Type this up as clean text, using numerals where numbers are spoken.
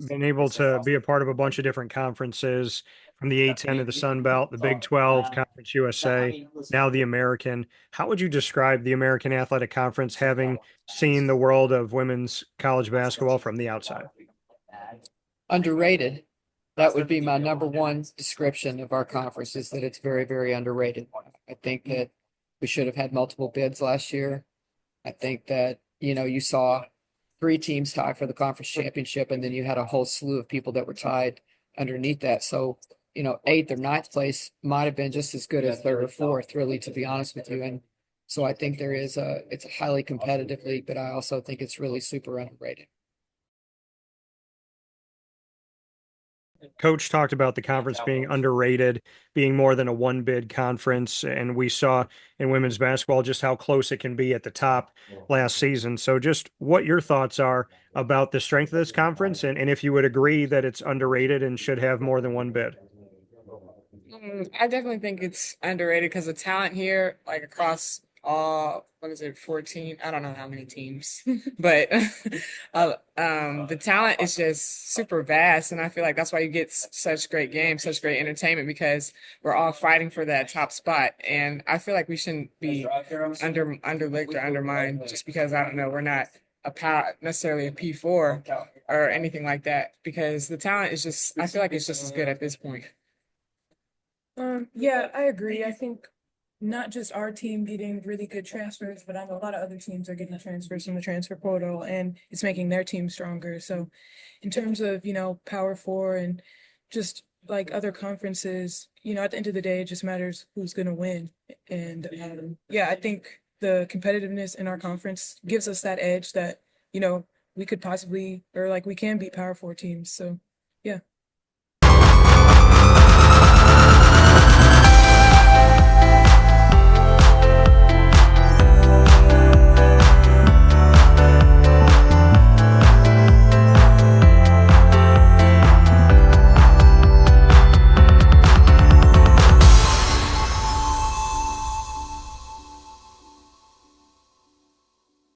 been able to be a part of a bunch of different conferences from the A10 to the Sun Belt, the Big 12, Conference USA, now the American. How would you describe the American Athletic Conference having seen the world of women's college basketball from the outside? Underrated. That would be my number one description of our conference is that it's very, very underrated. I think that we should have had multiple bids last year. I think that, you saw three teams tie for the conference championship, and then you had a whole slew of people that were tied underneath that. So, eighth or ninth place might have been just as good as third or fourth, really, to be honest with you. And so I think it's a highly competitive league, but I also think it's really super underrated. Coach talked about the conference being underrated, being more than a one bid conference. And we saw in women's basketball just how close it can be at the top last season. So, just what your thoughts are about the strength of this conference and if you would agree that it's underrated and should have more than one bid. I definitely think it's underrated because the talent here, like across all, what is it, 14? I don't know how many teams, but the talent is just super vast, and I feel like that's why you get such great games, such great entertainment because we're all fighting for that top spot, and I feel like we shouldn't be underlooked or undermined just because I don't know we're not a power necessarily a P4 or anything like that because the talent is just I feel like it's just as good at this point. Yeah, I agree. I think not just our team getting really good transfers, but I know a lot of other teams are getting transfers from the transfer portal and it's making their team stronger. So in terms of, Power Four and just like other conferences, at the end of the day, it just matters who's going to win. And yeah, I think the competitiveness in our conference gives us that edge that, we could possibly, or like we can beat Power Four teams. So yeah.